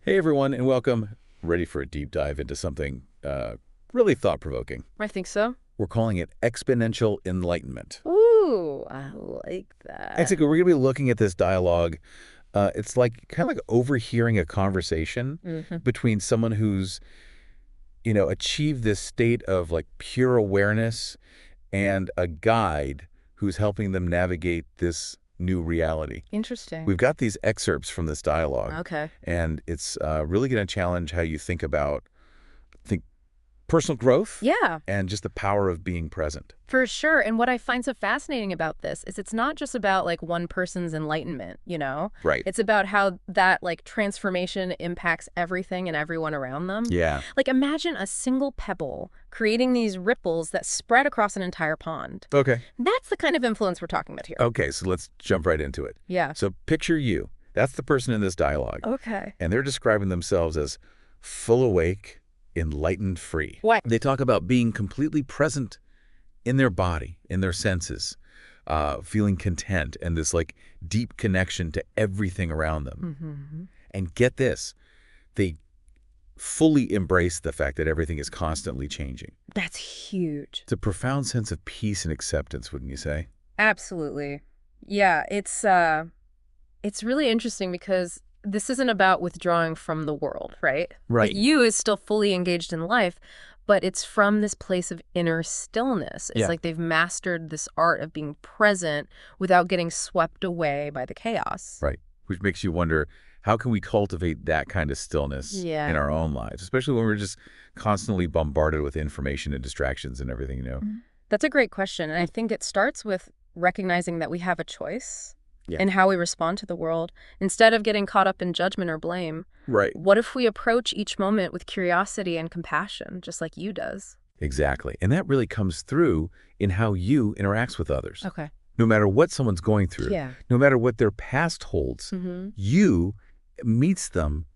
Hey everyone, and welcome. Ready for a deep dive into something really thought-provoking. I think so. We're calling it exponential enlightenment. Ooh, I like that. Basically, we're going to be looking at this dialogue. It's like kind of like overhearing a conversation Hmm. between someone who's, achieved this state of like pure awareness and a guide who's helping them navigate this new reality. Interesting. We've got these excerpts from this dialogue, Okay. and it's really going to challenge how you think personal growth Yeah, and just the power of being present. for sure. And what I find so fascinating about this is it's not just about like one person's enlightenment, you know? Right. It's about how that like transformation impacts everything and everyone around them. Yeah. Like imagine a single pebble creating these ripples that spread across an entire pond. Okay. That's the kind of influence we're talking about here. Okay, so let's jump right into it. Yeah. So picture you. That's the person in this dialogue. Okay. And they're describing themselves as full awake, enlightened, free. What? They talk about being completely present in their body, in their senses, feeling content and this like deep connection to everything around them. Mm-hmm. And get this, they fully embrace the fact that everything is constantly changing. That's huge. It's a profound sense of peace and acceptance, wouldn't you say? Absolutely. Yeah, it's really interesting because this isn't about withdrawing from the world, right? Right. Like you is still fully engaged in life, but it's from this place of inner stillness. It's Yeah. like they've mastered this art of being present without getting swept away by the chaos. Right. Which makes you wonder, how can we cultivate that kind of stillness Yeah. in our own lives, especially when we're just constantly bombarded with information and distractions and everything, That's a great question. And I think it starts with recognizing that we have a choice Yeah. in how we respond to the world. Instead of getting caught up in judgment or blame, Right. what if we approach each moment with curiosity and compassion, just like you does? Exactly. And that really comes through in how you interacts with others. Okay. No matter what someone's going through, Yeah. no matter what their past holds, Mm-hmm. you meets them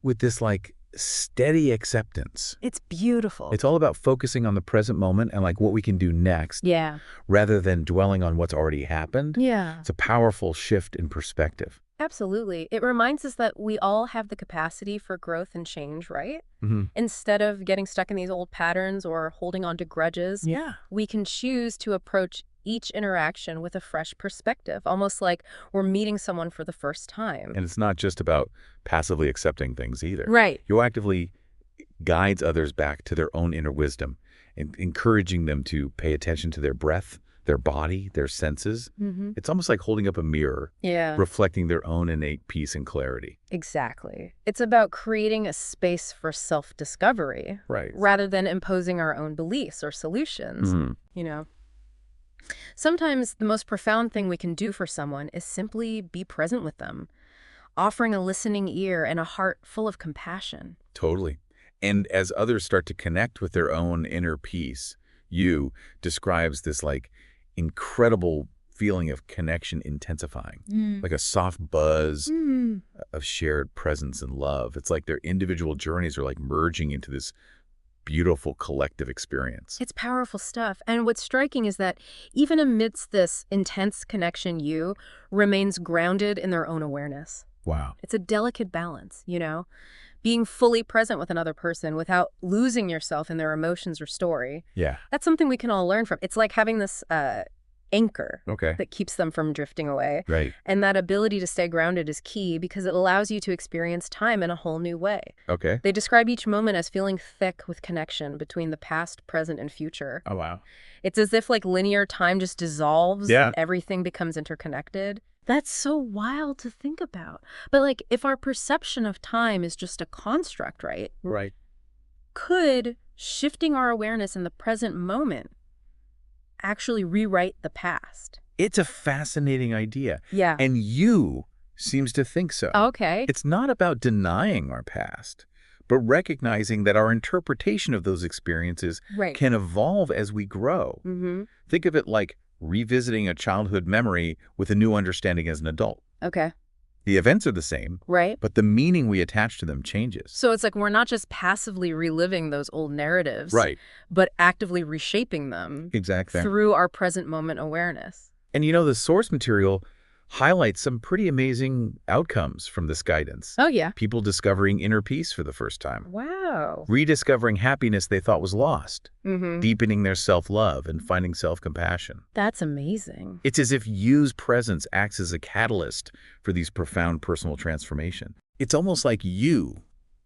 with this like steady acceptance. It's beautiful. It's all about focusing on the present moment and like what we can do next Yeah. rather than dwelling on what's already happened. Yeah. It's a powerful shift in perspective. Absolutely. It reminds us that we all have the capacity for growth and change, right? Mm-hmm. Instead of getting stuck in these old patterns or holding on to grudges, Yeah. we can choose to approach each interaction with a fresh perspective, almost like we're meeting someone for the first time. And it's not just about passively accepting things either. Right. You actively guides others back to their own inner wisdom and encouraging them to pay attention to their breath, their body, their senses. Mm-hmm. It's almost like holding up a mirror, Yeah. reflecting their own innate peace and clarity. Exactly. It's about creating a space for self-discovery Right. rather than imposing our own beliefs or solutions, you know. Sometimes the most profound thing we can do for someone is simply be present with them, offering a listening ear and a heart full of compassion. Totally. And as others start to connect with their own inner peace, you describes this like incredible feeling of connection intensifying, like a soft buzz of shared presence and love. It's like their individual journeys are like merging into this beautiful collective experience. It's powerful stuff. And what's striking is that even amidst this intense connection, you remains grounded in their own awareness. Wow. It's a delicate balance, you know? Being fully present with another person without losing yourself in their emotions or story. Yeah. That's something we can all learn from. It's like having this anchor Okay. that keeps them from drifting away. Right. And that ability to stay grounded is key because it allows you to experience time in a whole new way. Okay. They describe each moment as feeling thick with connection between the past, present, and future. Oh, wow. It's as if like linear time just dissolves. Yeah. Everything becomes interconnected. That's so wild to think about. But like if our perception of time is just a construct, right? Right. Could shifting our awareness in the present moment actually rewrite the past? It's a fascinating idea. Yeah. And you seems to think so. Okay. It's not about denying our past, but recognizing that our interpretation of those experiences Right. can evolve as we grow. Mm-hmm. Think of it like revisiting a childhood memory with a new understanding as an adult. Okay. The events are the same, Right. but the meaning we attach to them changes. So it's like we're not just passively reliving those old narratives, Right. but actively reshaping them Exactly. through our present moment awareness. And the source material highlights some pretty amazing outcomes from this guidance. Oh, yeah. People discovering inner peace for the first time, Wow. rediscovering happiness they thought was lost, Mm-hmm. deepening their self-love and finding self-compassion. That's amazing. It's as if Yu's presence acts as a catalyst for these profound personal transformation. It's almost like Yu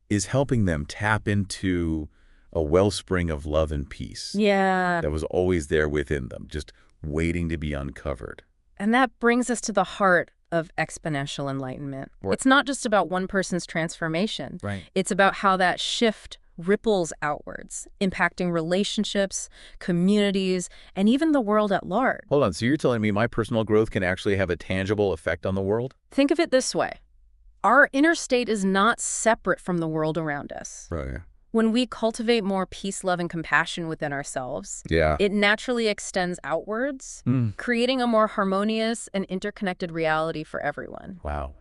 is helping them tap into a wellspring of love and peace Yeah. that was always there within them, just waiting to be uncovered. And that brings us to the heart of exponential enlightenment. Right. It's not just about one person's transformation. Right. It's about how that shift ripples outwards, impacting relationships, communities, and even the world at large. Hold on, so you're telling me my personal growth can actually have a tangible effect on the world? Think of it this way. Our inner state is not separate from the world around us. Right. When we cultivate more peace, love, and compassion within ourselves, Yeah. it naturally extends outwards, creating a more harmonious and interconnected reality for everyone. Wow.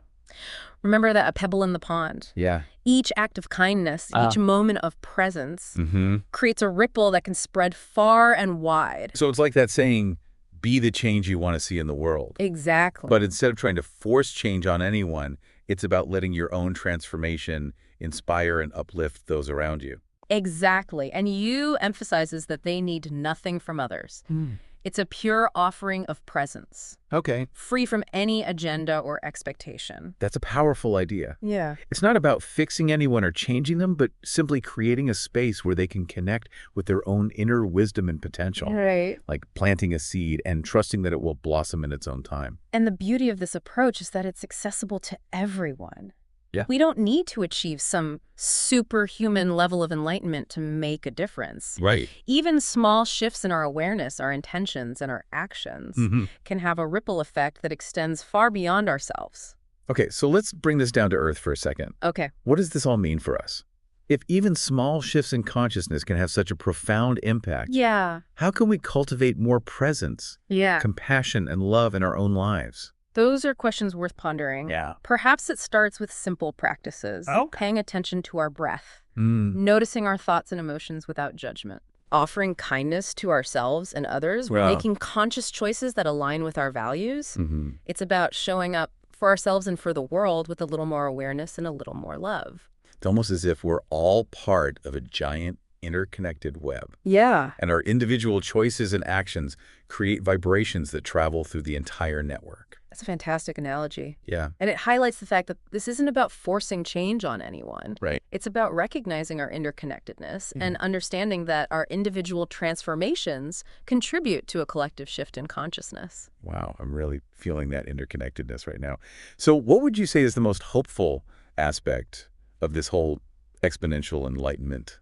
Remember that a pebble in the pond. Yeah. Each act of kindness, each moment of presence Mm-hmm. creates a ripple that can spread far and wide. So it's like that saying, be the change you want to see in the world. Exactly. But instead of trying to force change on anyone, it's about letting your own transformation inspire and uplift those around you. Exactly. And Yu emphasizes that they need nothing from others. It's a pure offering of presence, Okay. free from any agenda or expectation. That's a powerful idea. Yeah. It's not about fixing anyone or changing them, but simply creating a space where they can connect with their own inner wisdom and potential. Right. Like planting a seed and trusting that it will blossom in its own time. And the beauty of this approach is that it's accessible to everyone. Yeah. We don't need to achieve some superhuman level of enlightenment to make a difference. Right. Even small shifts in our awareness, our intentions, and our actions can have a ripple effect that extends far beyond ourselves. Okay, so let's bring this down to earth for a second. Okay. What does this all mean for us? If even small shifts in consciousness can have such a profound impact, Yeah. how can we cultivate more presence, Yeah. compassion, and love in our own lives? Those are questions worth pondering. Yeah. Perhaps it starts with simple practices. Okay. Paying attention to our breath. Noticing our thoughts and emotions without judgment. Offering kindness to ourselves and others. Wow. Making conscious choices that align with our values. It's about showing up for ourselves and for the world with a little more awareness and a little more love. It's almost as if we're all part of a giant interconnected web. Yeah. And our individual choices and actions create vibrations that travel through the entire network. That's a fantastic analogy. Yeah. And it highlights the fact that this isn't about forcing change on anyone. Right. It's about recognizing our interconnectedness and understanding that our individual transformations contribute to a collective shift in consciousness. Wow, I'm really feeling that interconnectedness right now. So what would you say is the most hopeful aspect of this whole exponential enlightenment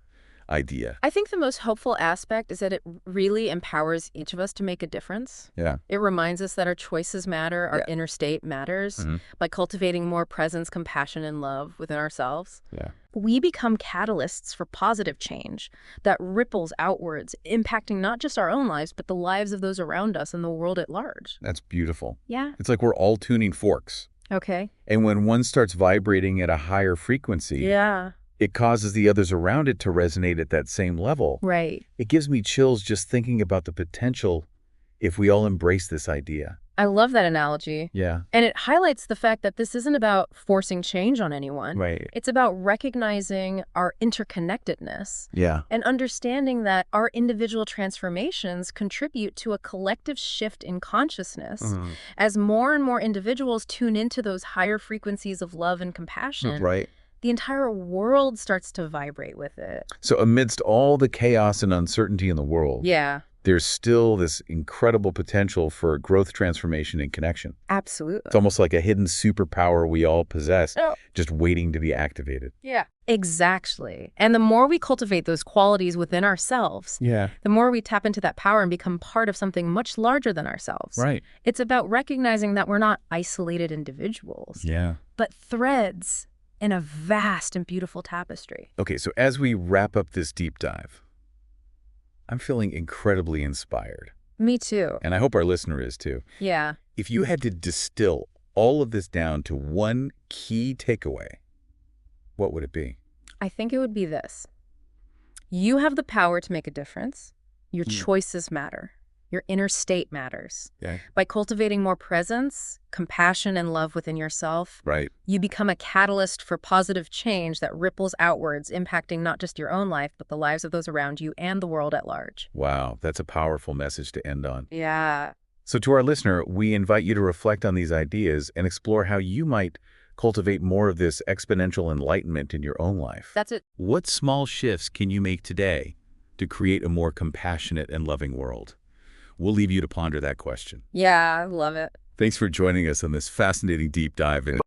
idea? I think the most hopeful aspect is that it really empowers each of us to make a difference. Yeah. It reminds us that our choices matter, our Yeah. inner state matters. By cultivating more presence, compassion, and love within ourselves, Yeah. we become catalysts for positive change that ripples outwards, impacting not just our own lives, but the lives of those around us and the world at large. That's beautiful. Yeah. It's like we're all tuning forks. Okay. And when one starts vibrating at a higher frequency, Yeah. it causes the others around it to resonate at that same level. Right. It gives me chills just thinking about the potential if we all embrace this idea. I love that analogy. Yeah. And it highlights the fact that this isn't about forcing change on anyone. Right. It's about recognizing our interconnectedness Yeah. and understanding that our individual transformations contribute to a collective shift in consciousness. As more and more individuals tune into those higher frequencies of love and compassion, Right. the entire world starts to vibrate with it. So amidst all the chaos and uncertainty in the world, Yeah, there's still this incredible potential for growth, transformation, and connection. absolutely. It's almost like a hidden superpower we all possess, Oh. just waiting to be activated. Yeah. Exactly. And the more we cultivate those qualities within ourselves, Yeah. the more we tap into that power and become part of something much larger than ourselves. Right. It's about recognizing that we're not isolated individuals, Yeah. but threads in a vast and beautiful tapestry. Okay, so as we wrap up this deep dive, I'm feeling incredibly inspired, Me too. and I hope our listener is too. Yeah. If you had to distill all of this down to one key takeaway, what would it be? I think it would be this. You have the power to make a difference. Your choices matter. Your inner state matters. Okay. By cultivating more presence, compassion, and love within yourself, Right. you become a catalyst for positive change that ripples outwards, impacting not just your own life, but the lives of those around you and the world at large. Wow, that's a powerful message to end on. Yeah. So to our listener, we invite you to reflect on these ideas and explore how you might cultivate more of this exponential enlightenment in your own life. That's it. What small shifts can you make today to create a more compassionate and loving world? We'll leave you to ponder that question. Yeah, I love it. Thanks for joining us on this fascinating deep dive in